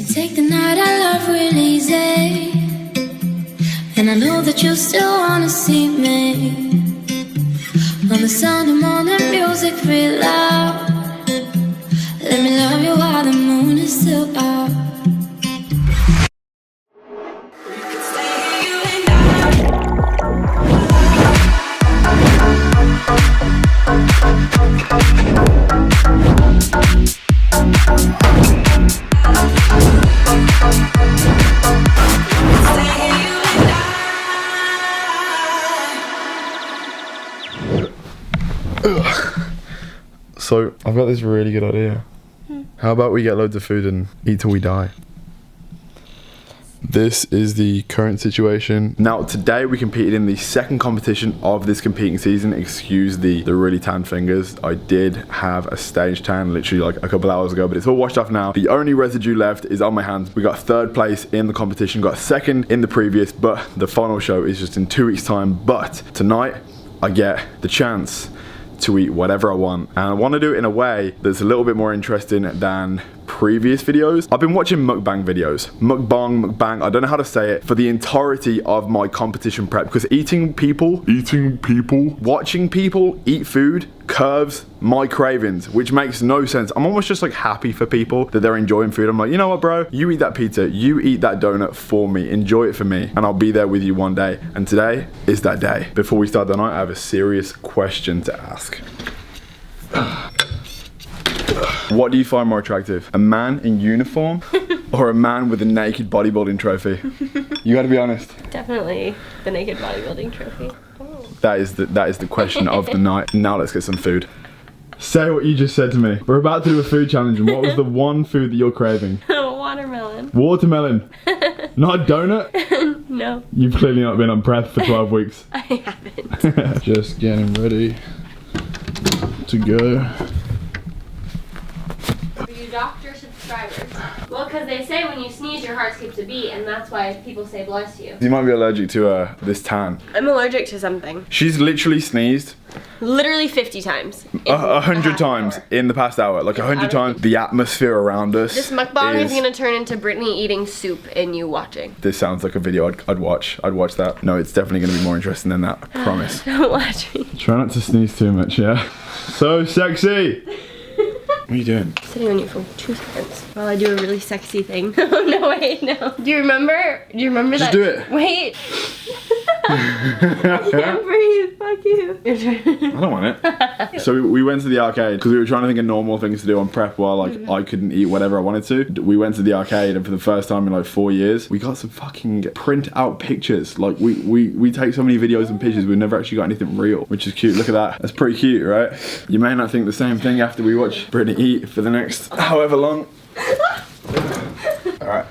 Take the night I love real easy, and I know that you still wanna see me. On the sound of morning music real loud, let me love you while the moon is still out. So, I've got this really good idea. How about we get loads of food and eat till we die? This is the current situation. Now, today we competed in the second competition of this competing season. Excuse the really tan fingers. I did have a stage tan literally like a couple hours ago, but it's all washed off now. The only residue left is on my hands. We got third place in the competition, got second in the previous, but the final show is just in 2 weeks' time. But tonight, I get the chance to eat whatever I want, and I want to do it in a way that's a little bit more interesting than previous videos. I've been watching mukbang videos, mukbang, I don't know how to say it, for the entirety of my competition prep, because watching people eat food curves my cravings, which makes no sense. I'm almost just like happy for people that they're enjoying food. I'm like, you know what, bro, you eat that pizza, you eat that donut for me, enjoy it for me, and I'll be there with you one day. And today is that day. Before we start the night, I have a serious question to ask. What do you find more attractive? A man in uniform or a man with a naked bodybuilding trophy? You gotta be honest. Definitely the naked bodybuilding trophy. Oh. That is the question of the night. Now let's get some food. Say what you just said to me. We're about to do a food challenge, and what was the one food that you're craving? Watermelon. Watermelon. Not a donut? No. You've clearly not been on prep for 12 weeks. I haven't. Just getting ready to go. Doctor subscribers. Well, because they say when you sneeze, your heart skips a beat, and that's why people say bless you. You might be allergic to this tan. I'm allergic to something. She's literally sneezed. Literally 50 times. 100 times in the past hour. Like 100 times. The atmosphere around us. This mukbang is gonna turn into Brittany eating soup and you watching. This sounds like a video I'd watch. I'd watch that. No, it's definitely gonna be more interesting than that. I promise. Don't watch me. Try not to sneeze too much, yeah? So sexy! What are you doing? Sitting on you for 2 seconds while I do a really sexy thing. Oh no, wait, no. Do you remember Just that? do it. Wait. I can't breathe, fuck you. Your turn. I don't want it. So we went to the arcade because we were trying to think of normal things to do on prep while like I couldn't eat whatever I wanted to. We went to the arcade, and for the first time in like 4 years, we got some fucking print out pictures. Like we take so many videos and pictures, we've never actually got anything real, which is cute. Look at that. That's pretty cute, right? You may not think the same thing after we watch Brittany eat for the next however long. Alright,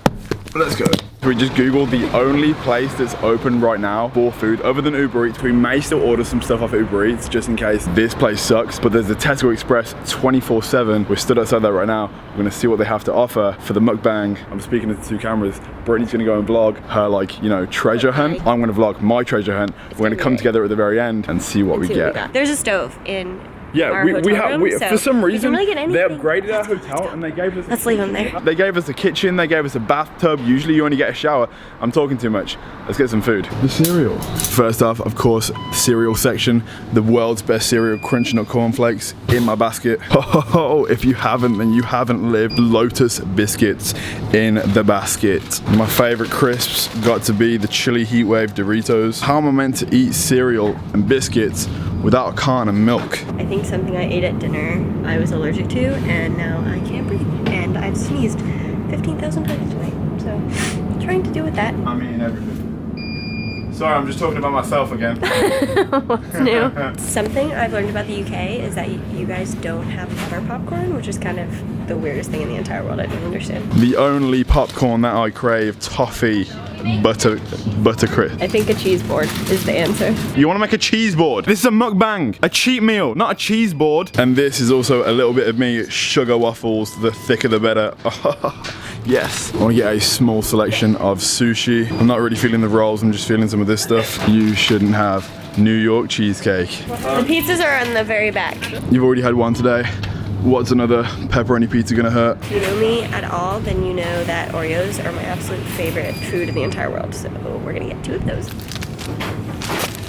let's go. We just googled the only place that's open right now for food other than Uber Eats. We may still order some stuff off Uber Eats just in case this place sucks, but there's a Tesco Express 24/7. We're stood outside that right now. We're gonna see what they have to offer for the mukbang. I'm speaking to the 2 cameras. Brittany's gonna go and vlog her like, you know, treasure hunt. I'm gonna vlog my treasure hunt. We're gonna come together at the very end and see what we get. There's a stove in Yeah, we for some reason really they upgraded our hotel and they gave us. Let's leave them there. They gave us a kitchen. They gave us a bathtub. Usually you only get a shower. I'm talking too much. Let's get some food. The cereal. First off, of course, cereal section. The world's best cereal, Crunch Nut cornflakes in my basket. Oh, if you haven't, then you haven't lived. Lotus biscuits in the basket. My favorite crisps got to be the chili heatwave Doritos. How am I meant to eat cereal and biscuits without a carton of milk? I think something I ate at dinner I was allergic to, and now I can't breathe. And I've sneezed 15,000 times today. So, I'm trying to deal with that. I'm eating everything. Sorry, I'm just talking about myself again. What's new? Something I've learned about the UK is that you guys don't have butter popcorn, which is kind of the weirdest thing in the entire world. I don't understand. The only popcorn that I crave, toffee butter crisp. I think a cheese board is the answer. You want to make a cheese board? This is a mukbang, a cheat meal, not a cheese board. And this is also a little bit of me, sugar waffles, the thicker the better. Yes. I want to get a small selection of sushi. I'm not really feeling the rolls, I'm just feeling some of this stuff. You shouldn't have New York cheesecake. The pizzas are on the very back. You've already had one today. What's another pepperoni pizza gonna hurt? If you know me at all, then you know that Oreos are my absolute favorite food in the entire world. So we're gonna get 2 of those.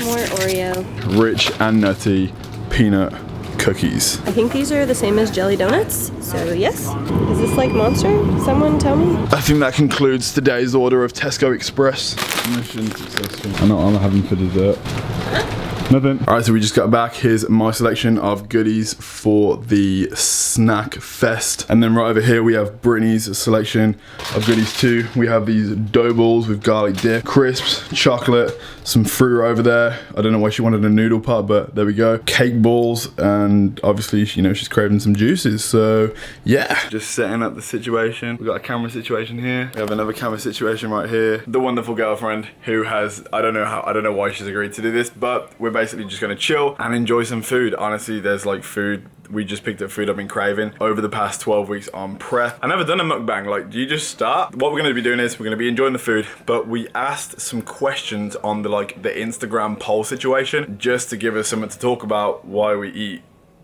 More Oreo. Rich and nutty peanut cookies. I think these are the same as jelly donuts, so yes. Is this like Monster? Someone tell me? I think that concludes today's order of Tesco Express. Mission successful. I know what I'm having for dessert. Nothing. Alright, so we just got back. Here's my selection of goodies for the snack fest. And then right over here we have Brittany's selection of goodies too. We have these dough balls with garlic dip, crisps, chocolate, some fruit over there. I don't know why she wanted a noodle pot, but there we go. Cake balls, and obviously, you know, she's craving some juices. So yeah, just setting up the situation. We've got a camera situation here. We have another camera situation right here. The wonderful girlfriend who has, I don't know why she's agreed to do this, but we're basically just gonna chill and enjoy some food. Honestly, there's like food. We just picked up food I've been craving over the past 12 weeks on prep. I've never done a mukbang. Like, do you just start? What we're gonna be doing is we're gonna be enjoying the food, but we asked some questions on the Instagram poll situation just to give us something to talk about while we eat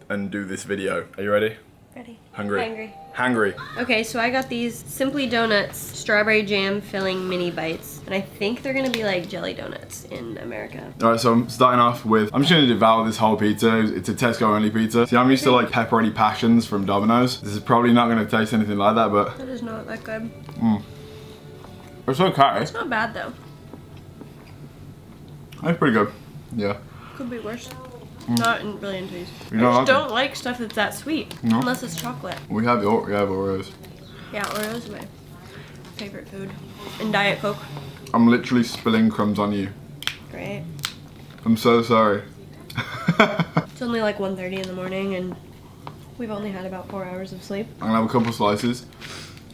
and do this video. Are you ready? Ready. Hungry? Hungry. Hungry. Okay, so I got these Simply Donuts strawberry jam filling mini bites, and I think they're gonna be like jelly donuts in America. All right, so I'm starting off with, I'm just gonna devour this whole pizza. It's a Tesco only pizza. See, I'm used to like pepperoni passions from Domino's. This is probably not gonna taste anything like that, but. That is not that good. It's okay. It's not bad though. It's pretty good. Yeah. Could be worse. Not really into these. You I don't just like don't like stuff that's that sweet. No? Unless it's chocolate. We have Oreos. Yeah, Oreos are my favorite food. And Diet Coke. I'm literally spilling crumbs on you. Great. I'm so sorry. It's only like 1:30 in the morning and we've only had about 4 hours of sleep. I'm gonna have a couple slices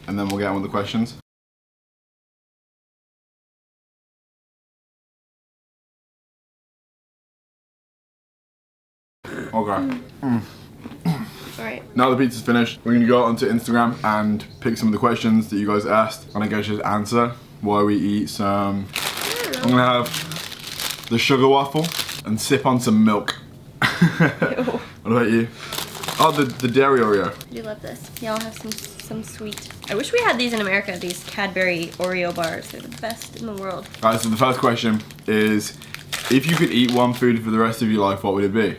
and then we'll get on with the questions. Okay. Alright. Now the pizza's finished, we're gonna go onto Instagram and pick some of the questions that you guys asked, and I guess just answer while we eat some. I'm gonna have the sugar waffle and sip on some milk. What about you? Oh, the dairy Oreo. I do love this. Yeah, I'll have some sweet. I wish we had these in America, these Cadbury Oreo bars. They're the best in the world. Alright, so the first question is, if you could eat one food for the rest of your life, what would it be?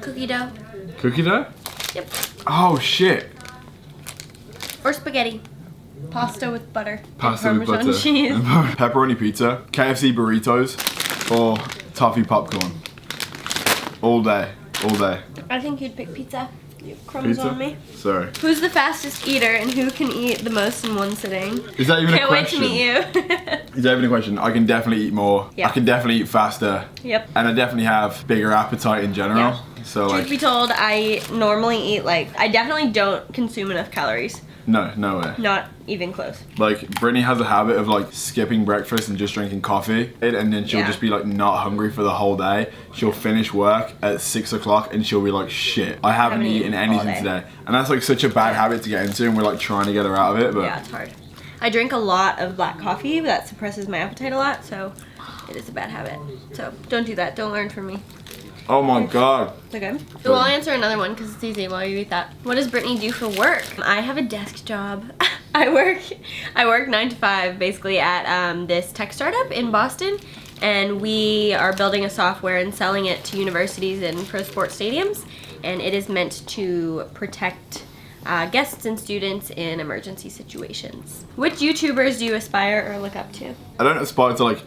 Cookie dough. Cookie dough? Yep. Oh shit. Or spaghetti. Pasta with butter. Pasta and with Parmesan butter. cheese. Pepperoni pizza, KFC burritos, or toffee popcorn. All day. All day. I think you'd pick pizza. You have crumbs Pizza? on me. Sorry. Who's the fastest eater and who can eat the most in one sitting? Is that even a Can't wait question? to meet you. Is that even a question? I can definitely eat more. Yeah. I can definitely eat faster. Yep. And I definitely have bigger appetite in general. Yeah. So Truth like, be told, I normally eat I definitely don't consume enough calories. no way. Not even close. Like, Brittany has a habit of like skipping breakfast and just drinking coffee, and then she'll Yeah. just be like not hungry for the whole day. She'll finish work at 6 o'clock and she'll be like, shit, I haven't eaten all anything day. today. And that's like such a bad habit to get into, and we're like trying to get her out of it, but Yeah, it's hard. I drink a lot of black coffee, but that suppresses my appetite a lot, so it is a bad habit. So don't do that. Don't learn from me. oh my god. Okay. So I'll answer another one because it's easy while you eat that. What does Brittany do for work? I have a desk job. I work 9 to 5 basically at this tech startup in Boston, and we are building a software and selling it to universities and pro sports stadiums, and it is meant to protect guests and students in emergency situations. Which YouTubers do you aspire or look up to? I don't aspire to like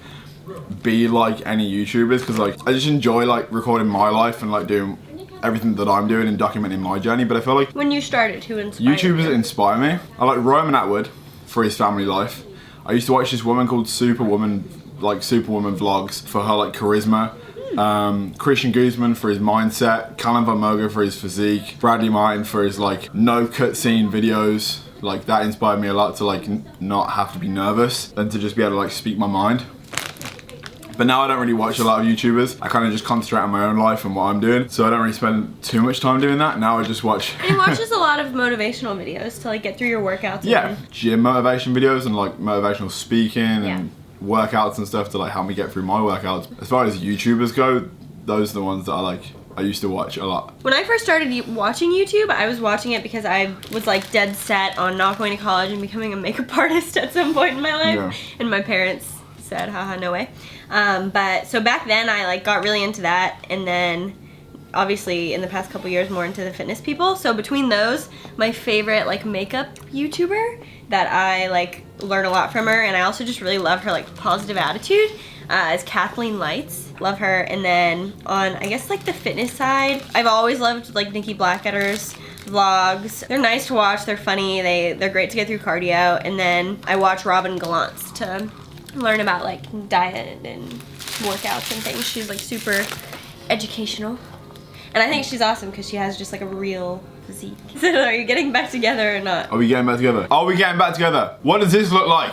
be like any YouTubers, because like I just enjoy like recording my life and like doing everything that I'm doing and documenting my journey. But I feel like When you started, who inspired YouTubers you? inspire me. I like Roman Atwood for his family life. I used to watch this woman called Superwoman vlogs for her like charisma. Christian Guzman for his mindset, Callum Van Moga for his physique, Bradley Martin for his like no cutscene videos. Like that inspired me a lot to like not have to be nervous and to just be able to like speak my mind. But now I don't really watch a lot of YouTubers. I kind of just concentrate on my own life and what I'm doing. So I don't really spend too much time doing that. Now I just watch. And he watches a lot of motivational videos to like get through your workouts. Yeah, And gym motivation videos and like motivational speaking Yeah. and workouts and stuff to like help me get through my workouts. As far as YouTubers go, those are the ones that I like I used to watch a lot. When I first started watching YouTube, I was watching it because I was like dead set on not going to college and becoming a makeup artist at some point in my life. Yeah. And my parents said, haha, no way. But so back then I like got really into that, and then obviously in the past couple years more into the fitness people. So between those, my favorite like makeup YouTuber that I like learn a lot from her, and I also just really love her like positive attitude, is Kathleen Lights. Love her. And then on, I guess, like the fitness side, I've always loved like Nikki Blackadder's vlogs. They're nice to watch, they're funny, they're great to get through cardio. And then I watch Robin Gallant's to learn about like diet and workouts and things. She's like super educational. And I think she's awesome because she has just like a real physique. So are you getting back together or not? Are we getting back together? Are we getting back together? What does this look like?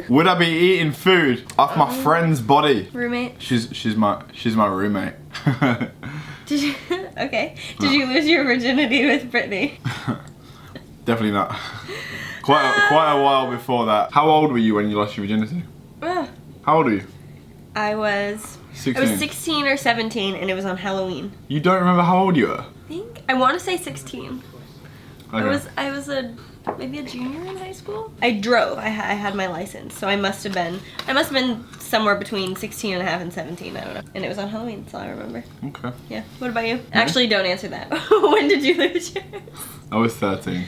Would I be eating food off my friend's body? Roommate? She's my roommate. Did you, okay. Did you lose your virginity with Brittany? Definitely not. Quite a while before that. How old were you when you lost your virginity? How old are you? I was 16 or 17, and it was on Halloween. You don't remember how old you were? I want to say 16. Okay. I was maybe a junior in high school. I drove. I had my license, so I must have been somewhere between 16 and a half and 17. I don't know. And it was on Halloween. That's all I remember. Okay. Yeah. What about you? Actually, don't answer that. When did you lose yours? I was 13.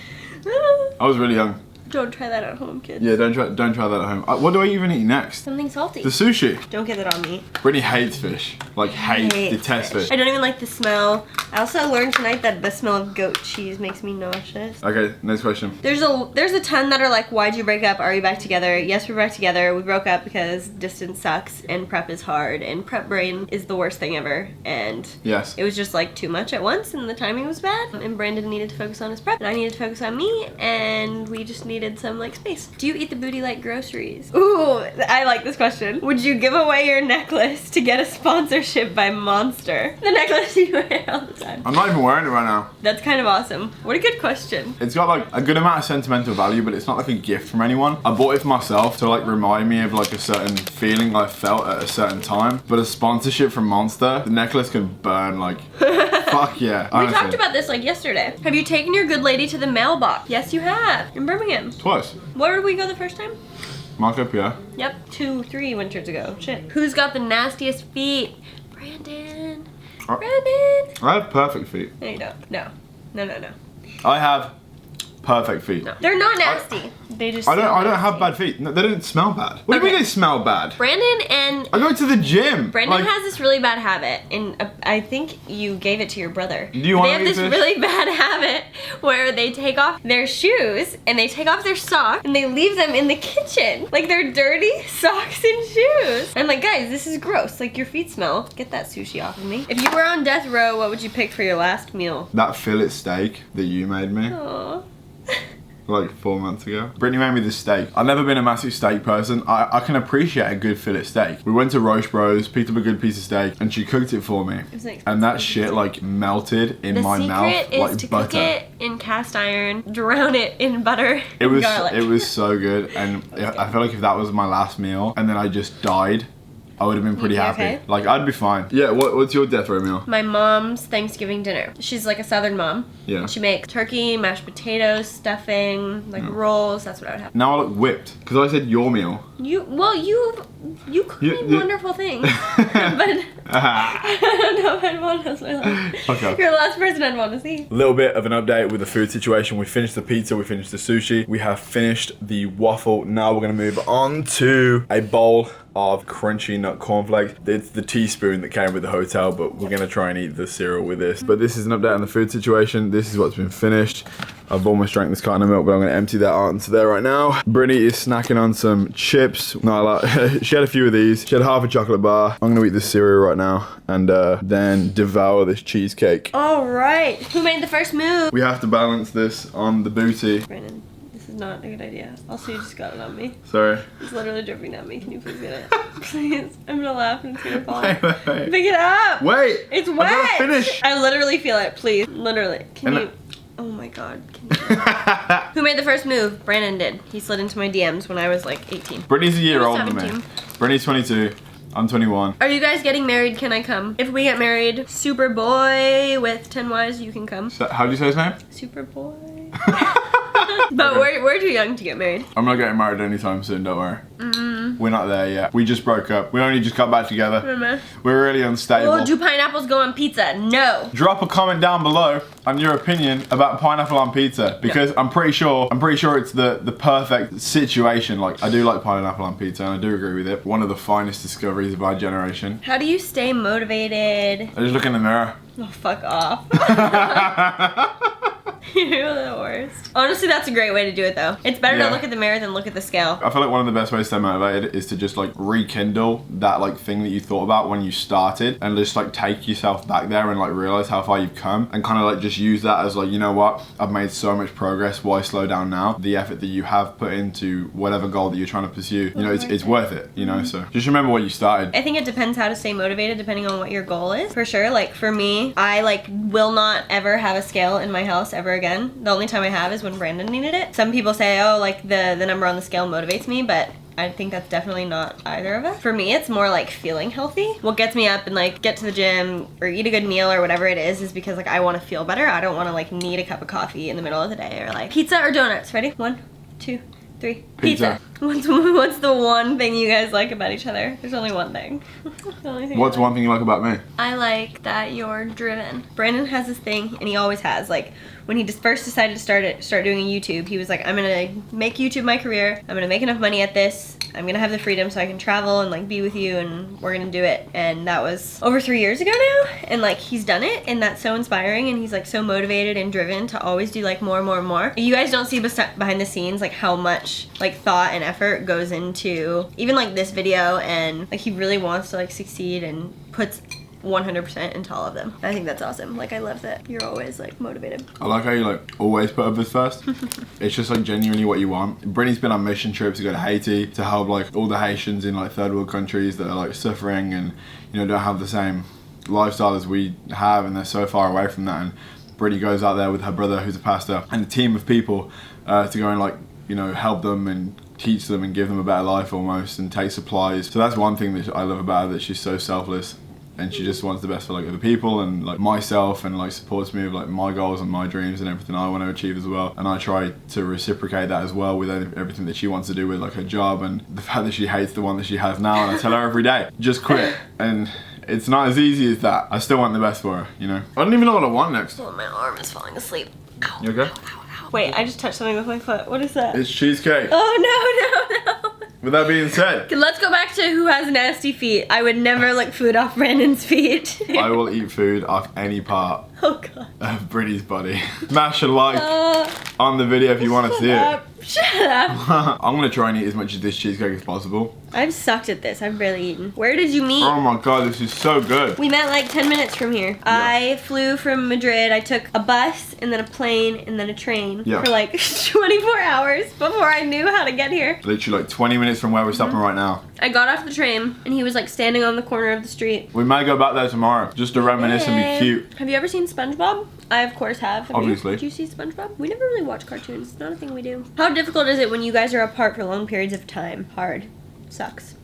I was really young. Don't try that at home, kids. Yeah, don't try that at home. What do I even eat next? Something salty. The sushi. Don't get that on me. Brittany hates fish. Like detests fish. I don't even like the smell. I also learned tonight that the smell of goat cheese makes me nauseous. Okay, next question. There's a ton that are like, why'd you break up? Are you back together? Yes, we're back together. We broke up because distance sucks and prep is hard and prep brain is the worst thing ever. And yes, it was just like too much at once and the timing was bad. And Brandon needed to focus on his prep and I needed to focus on me, and we just needed some like space. Do you eat the booty like groceries? Ooh, I like this question. Would you give away your necklace to get a sponsorship by Monster? The necklace you wear all the time. I'm not even wearing it right now. That's kind of awesome. What a good question. It's got like a good amount of sentimental value, but it's not like a gift from anyone. I bought it for myself to like remind me of like a certain feeling I felt at a certain time. But a sponsorship from Monster, the necklace can burn like fuck yeah. We talked about this like yesterday. Have you taken your good lady to the mailbox? Yes, you have. In Birmingham. Twice. Where did we go the first time? Marco Pierre. Yep, 2-3 winters ago. Shit. Who's got the nastiest feet? Brandon. Brandon. I have perfect feet. No, you don't. No. I have perfect feet. No. They're not nasty. They just I don't have bad feet. No, they don't smell bad. What do you mean they smell bad? Brandon and I go to the gym. Brandon has this really bad habit, and I think you gave it to your brother. Do you want They have this really bad habit where they take off their shoes and they take off their socks and they leave them in the kitchen. Like they're dirty socks and shoes. I'm like, guys, this is gross. Like your feet smell. Get that sushi off of me. If you were on death row, what would you pick for your last meal? That fillet steak that you made me. Aww. Like 4 months ago. Brittany made me this steak. I've never been a massive steak person. I can appreciate a good fillet steak. We went to Roche Bros, picked up a good piece of steak, and she cooked it for me. And that shit like melted in my mouth like butter. The secret is to cook it in cast iron, drown it in butter and garlic. It was so good, and I feel like if that was my last meal and then I just died, I would have been pretty happy. Okay? Like, I'd be fine. Yeah, what's your death row meal? My mom's Thanksgiving dinner. She's like a southern mom. Yeah. She makes turkey, mashed potatoes, stuffing, like rolls. That's what I would have. Now I look whipped, because I said your meal. You cook me wonderful things. But I don't know if I'd want to my life. Okay. You're the last person I'd want to see. A little bit of an update with the food situation. We finished the pizza, we finished the sushi, we have finished the waffle. Now we're going to move on to a bowl of crunchy nut cornflakes. It's the teaspoon that came with the hotel, but we're gonna try and eat the cereal with this. But this is an update on the food situation. This is what's been finished. I've almost drank this carton of milk, but I'm gonna empty that out into there right now. Brittany is snacking on some chips. No, she had a few of these. She had half a chocolate bar. I'm gonna eat this cereal right now and then devour this cheesecake. All right, who made the first move? We have to balance this on the booty. Brandon. Not a good idea. Also, you just got it on me. Sorry. It's literally dripping on me. Can you please get it? Please. I'm gonna laugh and it's gonna fall. Wait. Pick it up. Wait. It's wet. I gotta finish. I literally feel it. Please. Literally. Can you? Oh my god. Can you? Who made the first move? Brandon did. He slid into my DMs when I was like 18. Brittany's a year older than me. Brittany's 22. I'm 21. Are you guys getting married? Can I come? If we get married, Superboy with 10 Ys, you can come. So, how do you say his name? Superboy. But we're too young to get married. I'm not getting married anytime soon, don't worry. We're not there yet. We just broke up. We only just got back together. We're really unstable. Oh, do pineapples go on pizza? No. Drop a comment down below on your opinion about pineapple on pizza, because I'm pretty sure it's the perfect situation. Like, I do like pineapple on pizza, and I do agree with it. One of the finest discoveries of our generation. How do you stay motivated? I just look in the mirror. Oh, fuck off. You're the worst. Honestly, that's a great way to do it though. It's better to look at the mirror than look at the scale. I feel like one of the best ways to stay motivated is to just like rekindle that like thing that you thought about when you started, and just like take yourself back there and like realize how far you've come, and kind of like just use that as like, you know what, I've made so much progress, why slow down now? The effort that you have put into whatever goal that you're trying to pursue, you know, it's worth it, you know? So just remember what you started. I think it depends how to stay motivated depending on what your goal is. For sure, like for me, I like will not ever have a scale in my house ever again. The only time I have is when Brandon needed it. Some people say, oh, like the number on the scale motivates me, but I think that's definitely not either of us. For me, it's more like feeling healthy. What gets me up and like get to the gym or eat a good meal or whatever it is because like I want to feel better. I don't want to like need a cup of coffee in the middle of the day, or like pizza or donuts. Ready? 1, 2, 3. Pizza. What's the one thing you guys like about each other? There's only one thing. The only thing What's one thing you like about me? I like that you're driven. Brandon has this thing, and he always has. Like when he just first decided to start doing a YouTube, he was like, I'm gonna make YouTube my career. I'm gonna make enough money at this. I'm gonna have the freedom so I can travel and like be with you, and we're gonna do it. And that was over 3 years ago now, and like he's done it, and that's so inspiring, and he's like so motivated and driven to always do like more and more and more. You guys don't see behind the scenes like how much like thought and effort goes into even like this video, and like he really wants to like succeed and puts 100% into all of them. I think that's awesome. Like I love that you're always like motivated. I like how you like always put others first. It's just like genuinely what you want. Brittany's been on mission trips to go to Haiti to help like all the Haitians in like third world countries that are like suffering and, you know, don't have the same lifestyle as we have, and they're so far away from that. And Brittany goes out there with her brother who's a pastor and a team of people to go and like, you know, help them and teach them and give them a better life almost, and take supplies. So that's one thing that I love about her, that she's so selfless, and she just wants the best for like other people and like myself, and like supports me with like my goals and my dreams and everything I want to achieve as well. And I try to reciprocate that as well with everything that she wants to do with like her job, and the fact that she hates the one that she has now, and I tell her every day, just quit. And it's not as easy as that. I still want the best for her, you know? I don't even know what I want next. Oh, my arm is falling asleep. Ow, you okay? ow, ow, ow. Wait, I just touched something with my foot. What is that? It's cheesecake. Oh, no, no, no. With that being said, Let's go back to who has nasty feet. I would never lick food off Brandon's feet. I will eat food off any part Oh god. of Brittany's body. Smash a like on the video if you want to see it. Shut up. I'm gonna try and eat as much of this cheesecake as possible. I've sucked at this. I've barely eaten. Where did you meet? Oh my god, this is so good. We met like 10 minutes from here. I flew from Madrid. I took a bus and then a plane and then a train for like 24 hours before I knew how to get here. Literally like 20 minutes from where we're stopping right now. I got off the train and he was like standing on the corner of the street. We may go back there tomorrow just to reminisce and be cute. Have you ever seen SpongeBob? I of course have. Obviously. Did you see SpongeBob? We never really watch cartoons. It's not a thing we do. How difficult is it when you guys are apart for long periods of time? Hard. Sucks.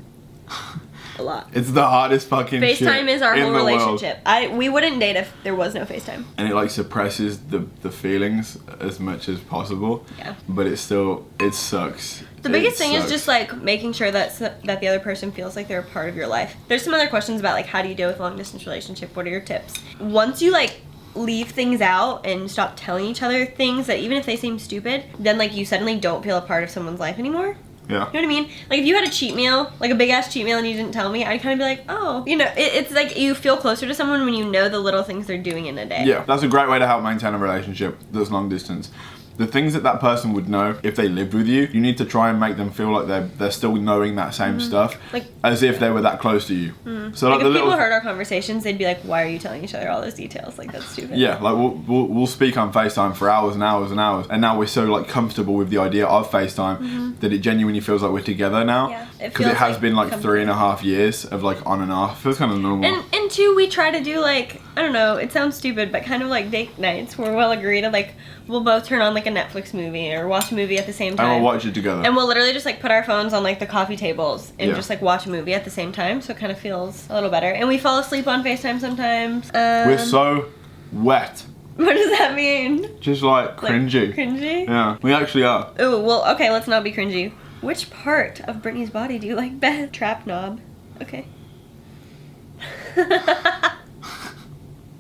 A lot. It's the hardest fucking shit FaceTime is our in whole the relationship. We wouldn't date if there was no FaceTime. And it like suppresses the feelings as much as possible. Yeah. But it sucks. The biggest thing is just like making sure that the other person feels like they're a part of your life. There's some other questions about like how do you deal with a long distance relationship? What are your tips? Once you like leave things out and stop telling each other things that even if they seem stupid, then like you suddenly don't feel a part of someone's life anymore. Yeah. You know what I mean? Like if you had a cheat meal, like a big ass cheat meal, and you didn't tell me, I'd kind of be like, oh, you know, it's like you feel closer to someone when you know the little things they're doing in a day. Yeah, that's a great way to help maintain a relationship that's long distance. The things that person would know if they lived with you, you need to try and make them feel like they're still knowing that same stuff, like as if they were that close to you. So like like if the people heard our conversations, they'd be like, why are you telling each other all those details? Like that's stupid. Yeah, like we'll speak on FaceTime for hours and hours and hours, and now we're so like comfortable with the idea of FaceTime that it genuinely feels like we're together now. Yeah, because it has been like 3.5 years of like on and off. It feels kind of normal. And too, we try to do like, I don't know, it sounds stupid, but kind of like date nights where we'll agree to like, we'll both turn on like a Netflix movie or watch a movie at the same time. And we'll watch it together. And we'll literally just like put our phones on like the coffee tables and Yeah. just like watch a movie at the same time, so it kind of feels a little better. And we fall asleep on FaceTime sometimes. We're so wet. What does that mean? Just like cringy. Like, cringy? Yeah, we actually are. Ooh, well, okay, let's not be cringy. Which part of Brittany's body do you like best? Trap knob. Okay.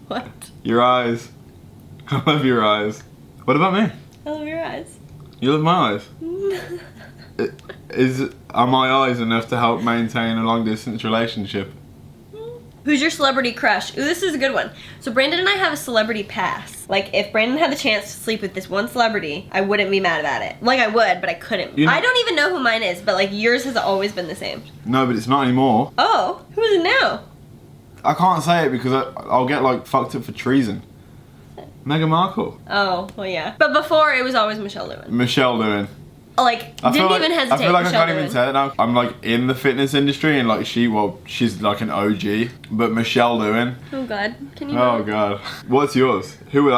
What? Your eyes. I love your eyes. What about me? I love your eyes. You love my eyes? Are my eyes enough to help maintain a long distance relationship? Who's your celebrity crush? Ooh, this is a good one. So Brandon and I have a celebrity pass. Like, if Brandon had the chance to sleep with this one celebrity, I wouldn't be mad about it. Like, I would, but I couldn't. You know, I don't even know who mine is, but like, yours has always been the same. no, but it's not anymore. Oh, who is it now? I can't say it because I'll get like fucked up for treason. Meghan Markle. Oh, well, yeah. But before, it was always Michelle Lewin. Michelle Lewin. Like, didn't even hesitate. I feel like Michelle I can't Lewin. even say it now. I'm like in the fitness industry and like she's like an OG. But Michelle Lewin. Oh, God. Can you Oh God. What's yours? Who would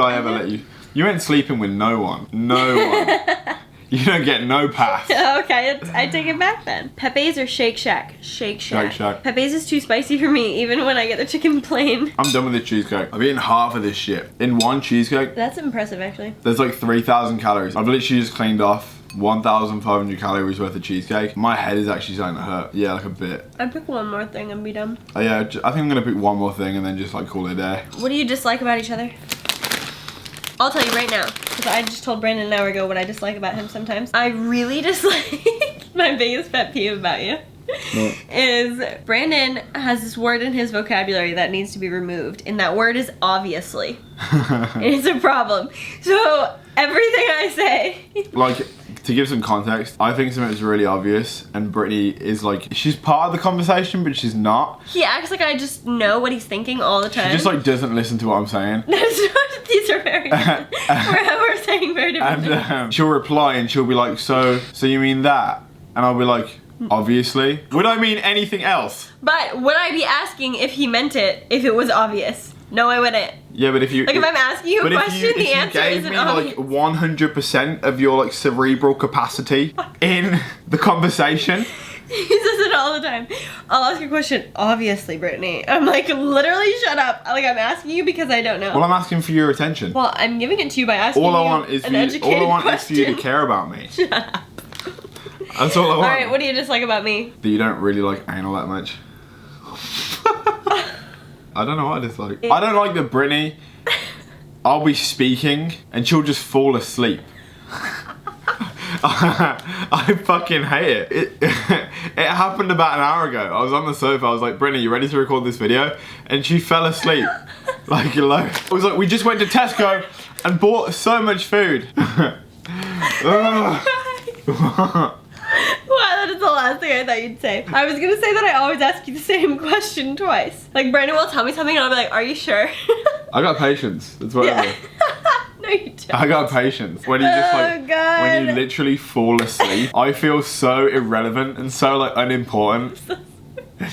I ever let you? You ain't sleeping with no one. No one. You don't get no pass. Okay, I take it back then. Pepe's or Shake Shack? Shake Shack. Shake Shack. Pepe's is too spicy for me, even when I get the chicken plain. I'm done with the cheesecake. I've eaten half of this shit. In one cheesecake, That's impressive, actually. there's like 3,000 calories. I've literally just cleaned off 1,500 calories worth of cheesecake. My head is actually starting to hurt. Yeah, like a bit. I'd pick one more thing and be done. Yeah, I think I'm gonna pick one more thing and then just like call it a day. What do you dislike about each other? I'll tell you right now, because I just told Brandon an hour ago what I dislike about him sometimes. I really dislike, my biggest pet peeve about you is Brandon has this word in his vocabulary that needs to be removed, and that word is obviously. It's a problem. So everything I say... Like, to give some context, I think something's really obvious, and Brittany is like, she's part of the conversation, but she's not. He acts like I just know what he's thinking all the time. She just like doesn't listen to what I'm saying. These are very different. We're saying very different things. And she'll reply and she'll be like, so you mean that? And I'll be like, obviously. Would I mean anything else? But would I be asking if he meant it if it was obvious? No, I wouldn't. Yeah, but if you... Like, if I'm asking you a question, the answer gave isn't me obvious. like 100% of your like cerebral capacity in the conversation... He says it all the time. I'll ask a question, obviously, Brittany. I'm like, literally, shut up. Like, I'm asking you because I don't know. Well, I'm asking for your attention. Well, I'm giving it to you by asking All I you want is an for you, educated all I want question. is for you to care about me. Shut up. That's all I want. Alright, what do you dislike about me? That you don't really like anal that much. I don't know what I dislike. I don't like that Brittany, I'll be speaking and she'll just fall asleep. I fucking hate it. It happened about an hour ago. I was on the sofa. I was like, Brittany, you ready to record this video? And she fell asleep. Like, I was like, we just went to Tesco and bought so much food. Wow, that is the last thing I thought you'd say. I was gonna say that I always ask you the same question twice. Like, Brandon will tell me something and I'll be like, are you sure? I got patience. That's what I do. No, you don't. I got patience. When you just like, Oh, God. when you literally fall asleep, I feel so irrelevant and so like unimportant. I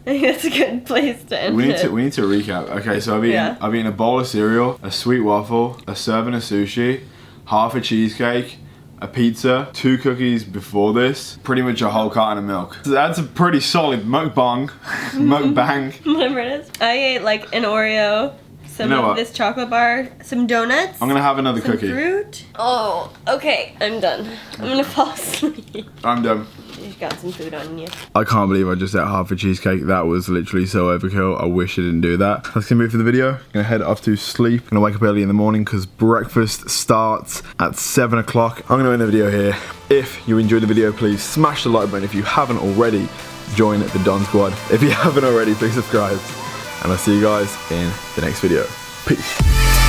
think that's a good place to end We need it. to recap. Okay, so I've eaten a bowl of cereal, a sweet waffle, a serving of sushi, half a cheesecake, a pizza, 2 cookies before this, pretty much a whole carton of milk. So that's a pretty solid mukbang. Whatever it is. I ate like an Oreo, some You know of what? this chocolate bar, some donuts. I'm gonna have another some cookie. fruit. Oh, okay, I'm done. I'm gonna fall asleep. I'm done. You've got some food on you. I can't believe I just ate half a cheesecake. That was literally so overkill. I wish I didn't do that. That's gonna be it for the video. Gonna head off to sleep. Gonna wake up early in the morning because breakfast starts at 7 o'clock. I'm gonna end the video here. If you enjoyed the video, please smash the like button. If you haven't already, join the Don Squad. If you haven't already, please subscribe. And I'll see you guys in the next video. Peace.